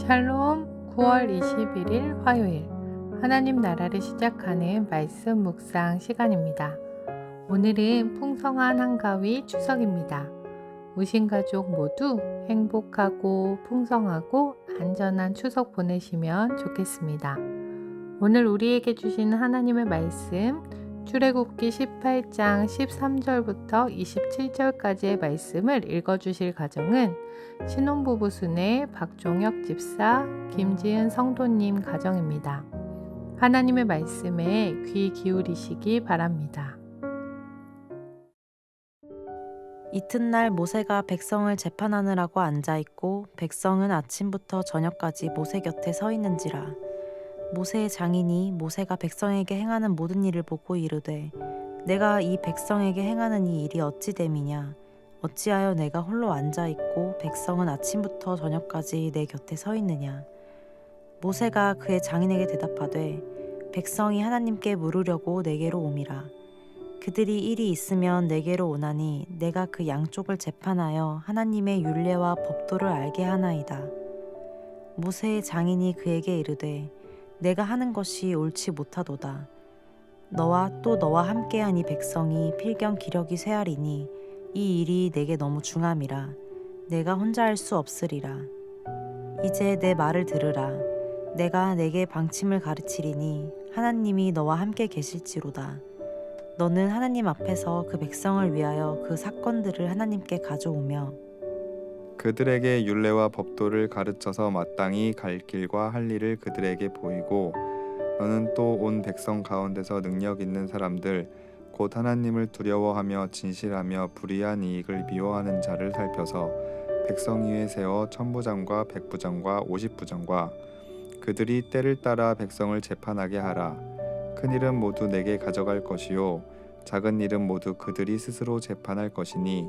샬롬. 9월 21일 화요일, 하나님 나라를 시작하는 말씀 묵상 시간입니다. 오늘은 풍성한 한가위 추석입니다. 오신 가족 모두 행복하고 풍성하고 안전한 추석 보내시면 좋겠습니다. 오늘 우리에게 주신 하나님의 말씀, 출애굽기 18장 13절부터 27절까지의 말씀을 읽어주실 가정은 신혼부부 순의 박종혁 집사, 김지은 성도님 가정입니다. 하나님의 말씀에 귀 기울이시기 바랍니다. 이튿날 모세가 백성을 재판하느라고 앉아있고 백성은 아침부터 저녁까지 모세 곁에 서 있는지라. 모세의 장인이 모세가 백성에게 행하는 모든 일을 보고 이르되, 내가 이 백성에게 행하는 이 일이 어찌 됨이냐? 어찌하여 내가 홀로 앉아있고 백성은 아침부터 저녁까지 내 곁에 서 있느냐? 모세가 그의 장인에게 대답하되, 백성이 하나님께 물으려고 내게로 옴이라. 그들이 일이 있으면 내게로 오나니 내가 그 양쪽을 재판하여 하나님의 율례와 법도를 알게 하나이다. 모세의 장인이 그에게 이르되, 내가 하는 것이 옳지 못하도다. 너와 또 너와 함께한 이 백성이 필경 기력이 쇠하리니 이 일이 내게 너무 중함이라. 내가 혼자 할 수 없으리라. 이제 내 말을 들으라. 내가 내게 방침을 가르치리니 하나님이 너와 함께 계실지로다. 너는 하나님 앞에서 그 백성을 위하여 그 사건들을 하나님께 가져오며 그들에게 율례와 법도를 가르쳐서 마땅히 갈 길과 할 일을 그들에게 보이고, 너는 또 온 백성 가운데서 능력 있는 사람들 곧 하나님을 두려워하며 진실하며 불의한 이익을 미워하는 자를 살펴서 백성 위에 세워 천부장과 백부장과 50부장과 그들이 때를 따라 백성을 재판하게 하라. 큰 일은 모두 내게 가져갈 것이요 작은 일은 모두 그들이 스스로 재판할 것이니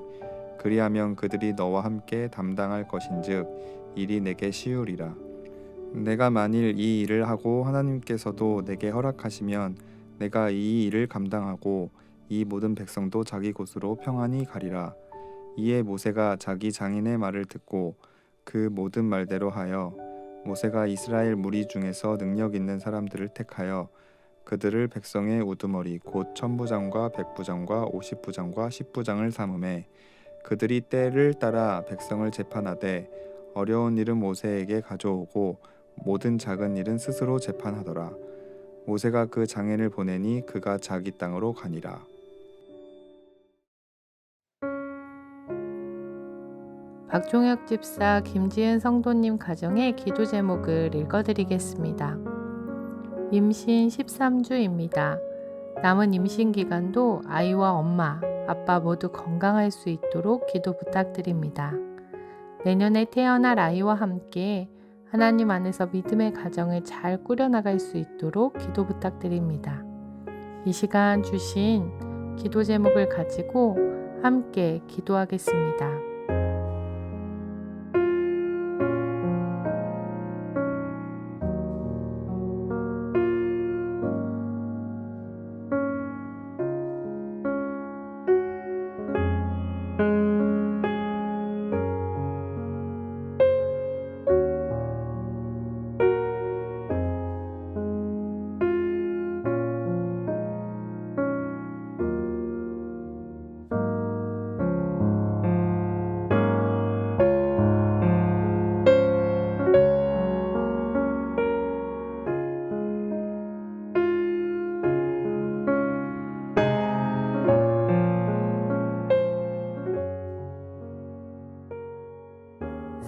그리하면 그들이 너와 함께 담당할 것인즉 일이 내게 쉬우리라. 내가 만일 이 일을 하고 하나님께서도 내게 허락하시면 내가 이 일을 감당하고 이 모든 백성도 자기 곳으로 평안히 가리라. 이에 모세가 자기 장인의 말을 듣고 그 모든 말대로 하여 모세가 이스라엘 무리 중에서 능력 있는 사람들을 택하여 그들을 백성의 우두머리 곧 천부장과 백부장과 50부장과 10부장을 삼음에 그들이 때를 따라 백성을 재판하되 어려운 일은 모세에게 가져오고 모든 작은 일은 스스로 재판하더라. 모세가 그 장인을 보내니 그가 자기 땅으로 가니라. 박종혁 집사, 김지은 성도님 가정의 기도 제목을 읽어드리겠습니다. 임신 13주입니다. 남은 임신 기간도 아이와 엄마, 아빠 모두 건강할 수 있도록 기도 부탁드립니다. 내년에 태어날 아이와 함께 하나님 안에서 믿음의 가정을 잘 꾸려나갈 수 있도록 기도 부탁드립니다. 이 시간 주신 기도 제목을 가지고 함께 기도하겠습니다.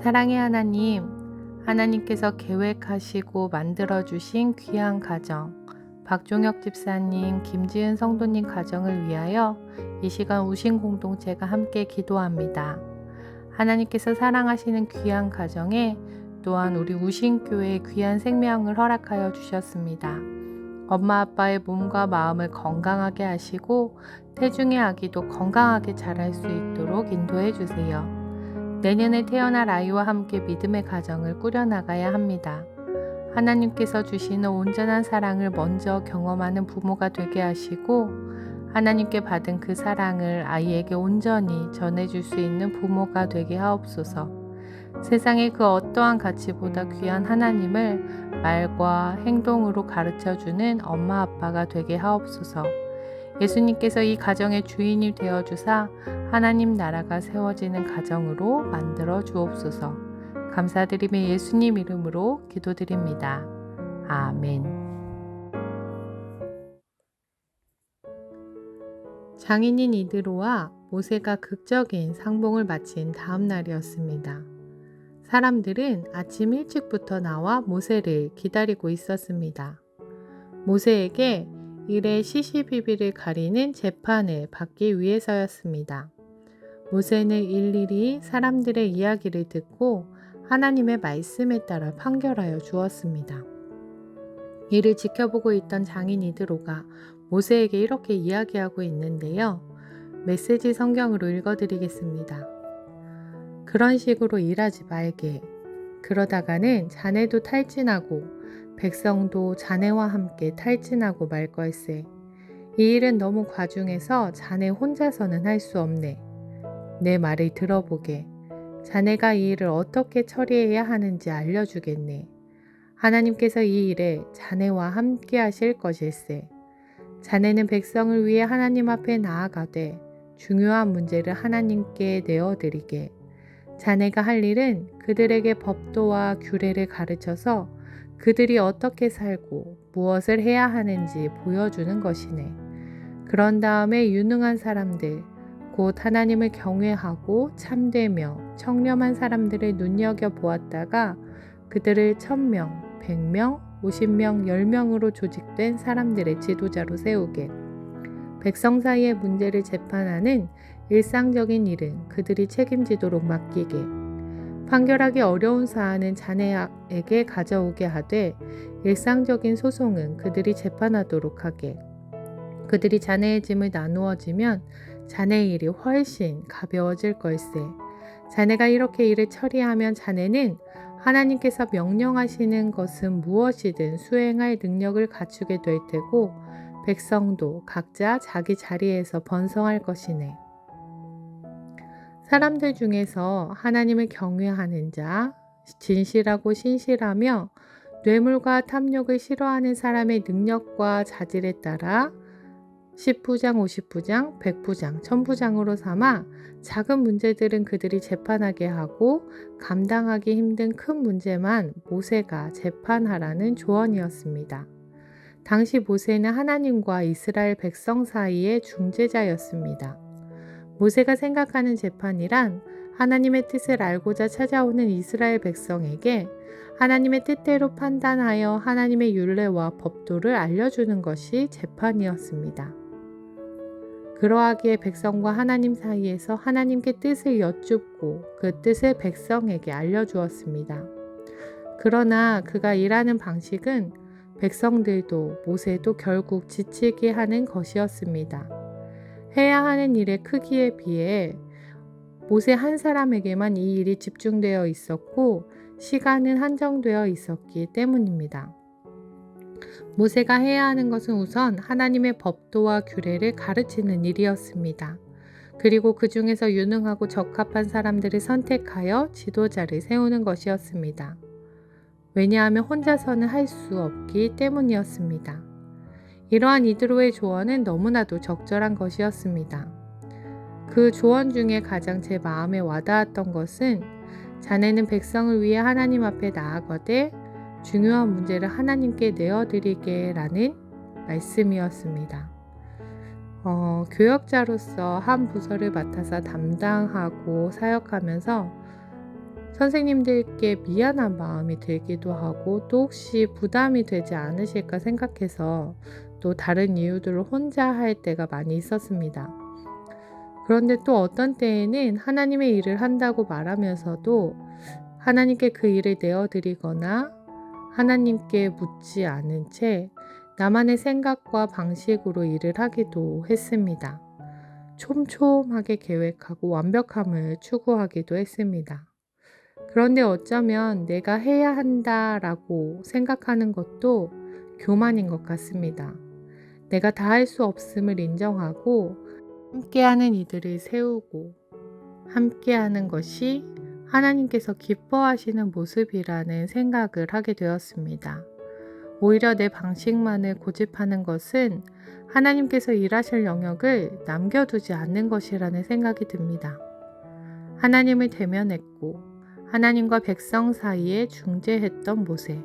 사랑의 하나님, 하나님께서 계획하시고 만들어주신 귀한 가정, 박종혁 집사님, 김지은 성도님 가정을 위하여 이 시간 우신 공동체가 함께 기도합니다. 하나님께서 사랑하시는 귀한 가정에 또한 우리 우신교회의 귀한 생명을 허락하여 주셨습니다. 엄마 아빠의 몸과 마음을 건강하게 하시고 태중의 아기도 건강하게 자랄 수 있도록 인도해 주세요. 내년에 태어날 아이와 함께 믿음의 가정을 꾸려나가야 합니다. 하나님께서 주시는 온전한 사랑을 먼저 경험하는 부모가 되게 하시고 하나님께 받은 그 사랑을 아이에게 온전히 전해줄 수 있는 부모가 되게 하옵소서. 세상의 그 어떠한 가치보다 귀한 하나님을 말과 행동으로 가르쳐주는 엄마 아빠가 되게 하옵소서. 예수님께서 이 가정의 주인이 되어주사 하나님 나라가 세워지는 가정으로 만들어 주옵소서. 감사드리며 예수님 이름으로 기도드립니다. 아멘. 장인인 이드로와 모세가 극적인 상봉을 마친 다음 날이었습니다. 사람들은 아침 일찍부터 나와 모세를 기다리고 있었습니다. 모세에게 일의 시시비비를 가리는 재판을 받기 위해서였습니다. 모세는 일일이 사람들의 이야기를 듣고 하나님의 말씀에 따라 판결하여 주었습니다. 이를 지켜보고 있던 장인 이드로가 모세에게 이렇게 이야기하고 있는데요. 메시지 성경으로 읽어드리겠습니다. 그런 식으로 일하지 말게. 그러다가는 자네도 탈진하고 백성도 자네와 함께 탈진하고 말 걸세. 이 일은 너무 과중해서 자네 혼자서는 할 수 없네. 내 말을 들어보게. 자네가 이 일을 어떻게 처리해야 하는지 알려주겠네. 하나님께서 이 일에 자네와 함께 하실 것일세. 자네는 백성을 위해 하나님 앞에 나아가되 중요한 문제를 하나님께 내어드리게. 자네가 할 일은 그들에게 법도와 규례를 가르쳐서 그들이 어떻게 살고 무엇을 해야 하는지 보여주는 것이네. 그런 다음에 유능한 사람들, 곧 하나님을 경외하고 참되며 청렴한 사람들을 눈여겨보았다가 그들을 1000명, 100명, 50명, 10명으로 조직된 사람들의 지도자로 세우게. 백성 사이의 문제를 재판하는 일상적인 일은 그들이 책임지도록 맡기게. 판결하기 어려운 사안은 자네에게 가져오게 하되 일상적인 소송은 그들이 재판하도록 하게. 그들이 자네의 짐을 나누어지면 자네의 일이 훨씬 가벼워질 걸세. 자네가 이렇게 일을 처리하면 자네는 하나님께서 명령하시는 것은 무엇이든 수행할 능력을 갖추게 될 테고 백성도 각자 자기 자리에서 번성할 것이네. 사람들 중에서 하나님을 경외하는 자, 진실하고 신실하며 뇌물과 탐욕을 싫어하는 사람의 능력과 자질에 따라 10부장, 50부장, 100부장, 1000부장으로 삼아 작은 문제들은 그들이 재판하게 하고 감당하기 힘든 큰 문제만 모세가 재판하라는 조언이었습니다. 당시 모세는 하나님과 이스라엘 백성 사이의 중재자였습니다. 모세가 생각하는 재판이란 하나님의 뜻을 알고자 찾아오는 이스라엘 백성에게 하나님의 뜻대로 판단하여 하나님의 율례와 법도를 알려주는 것이 재판이었습니다. 그러하기에 백성과 하나님 사이에서 하나님께 뜻을 여쭙고 그 뜻을 백성에게 알려주었습니다. 그러나 그가 일하는 방식은 백성들도 모세도 결국 지치게 하는 것이었습니다. 해야 하는 일의 크기에 비해 모세 한 사람에게만 이 일이 집중되어 있었고 시간은 한정되어 있었기 때문입니다. 모세가 해야 하는 것은 우선 하나님의 법도와 규례를 가르치는 일이었습니다. 그리고 그 중에서 유능하고 적합한 사람들을 선택하여 지도자를 세우는 것이었습니다. 왜냐하면 혼자서는 할 수 없기 때문이었습니다. 이러한 이드로의 조언은 너무나도 적절한 것이었습니다. 그 조언 중에 가장 제 마음에 와닿았던 것은 자네는 백성을 위해 하나님 앞에 나아가되 중요한 문제를 하나님께 내어드리게 라는 말씀이었습니다. 교역자로서 한 부서를 맡아서 담당하고 사역하면서 선생님들께 미안한 마음이 들기도 하고 또 혹시 부담이 되지 않으실까 생각해서 또 다른 이유들을 혼자 할 때가 많이 있었습니다. 그런데 또 어떤 때에는 하나님의 일을 한다고 말하면서도 하나님께 그 일을 내어드리거나 하나님께 묻지 않은 채 나만의 생각과 방식으로 일을 하기도 했습니다. 촘촘하게 계획하고 완벽함을 추구하기도 했습니다. 그런데 어쩌면 내가 해야 한다라고 생각하는 것도 교만인 것 같습니다. 내가 다 할 수 없음을 인정하고 함께하는 이들을 세우고 함께하는 것이 하나님께서 기뻐하시는 모습이라는 생각을 하게 되었습니다. 오히려 내 방식만을 고집하는 것은 하나님께서 일하실 영역을 남겨두지 않는 것이라는 생각이 듭니다. 하나님을 대면했고 하나님과 백성 사이에 중재했던 모세.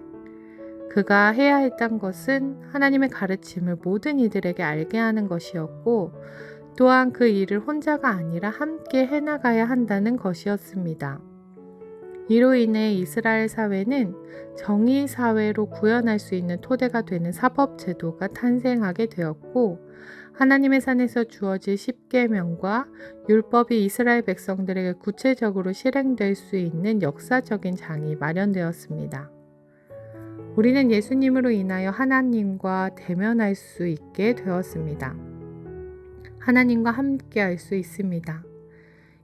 그가 해야 했던 것은 하나님의 가르침을 모든 이들에게 알게 하는 것이었고 또한 그 일을 혼자가 아니라 함께 해나가야 한다는 것이었습니다. 이로 인해 이스라엘 사회는 정의 사회로 구현할 수 있는 토대가 되는 사법제도가 탄생하게 되었고 하나님의 산에서 주어질 십계명과 율법이 이스라엘 백성들에게 구체적으로 실행될 수 있는 역사적인 장이 마련되었습니다. 우리는 예수님으로 인하여 하나님과 대면할 수 있게 되었습니다. 하나님과 함께 할 수 있습니다.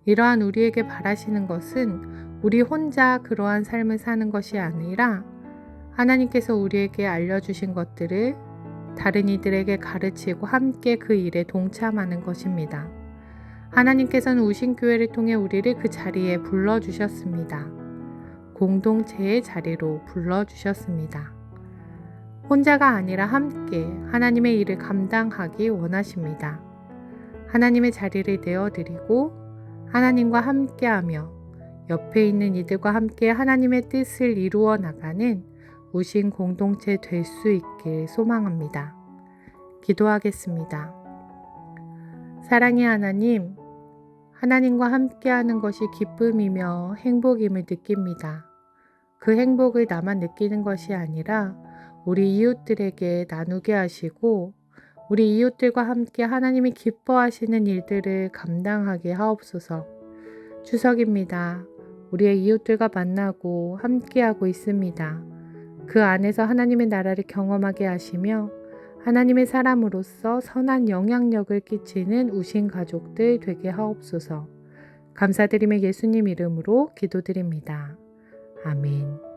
이러한 우리에게 바라시는 것은 우리 혼자 그러한 삶을 사는 것이 아니라 하나님께서 우리에게 알려주신 것들을 다른 이들에게 가르치고 함께 그 일에 동참하는 것입니다. 하나님께서는 우신교회를 통해 우리를 그 자리에 불러주셨습니다. 공동체의 자리로 불러주셨습니다. 혼자가 아니라 함께 하나님의 일을 감당하기 원하십니다. 하나님의 자리를 내어드리고 하나님과 함께하며 옆에 있는 이들과 함께 하나님의 뜻을 이루어 나가는 우신 공동체 될 수 있길 소망합니다. 기도하겠습니다. 사랑의 하나님, 하나님과 함께하는 것이 기쁨이며 행복임을 느낍니다. 그 행복을 나만 느끼는 것이 아니라 우리 이웃들에게 나누게 하시고 우리 이웃들과 함께 하나님이 기뻐하시는 일들을 감당하게 하옵소서. 추석입니다. 우리의 이웃들과 만나고 함께하고 있습니다. 그 안에서 하나님의 나라를 경험하게 하시며 하나님의 사람으로서 선한 영향력을 끼치는 우신 가족들 되게 하옵소서. 감사드리며 예수님 이름으로 기도드립니다. 아멘.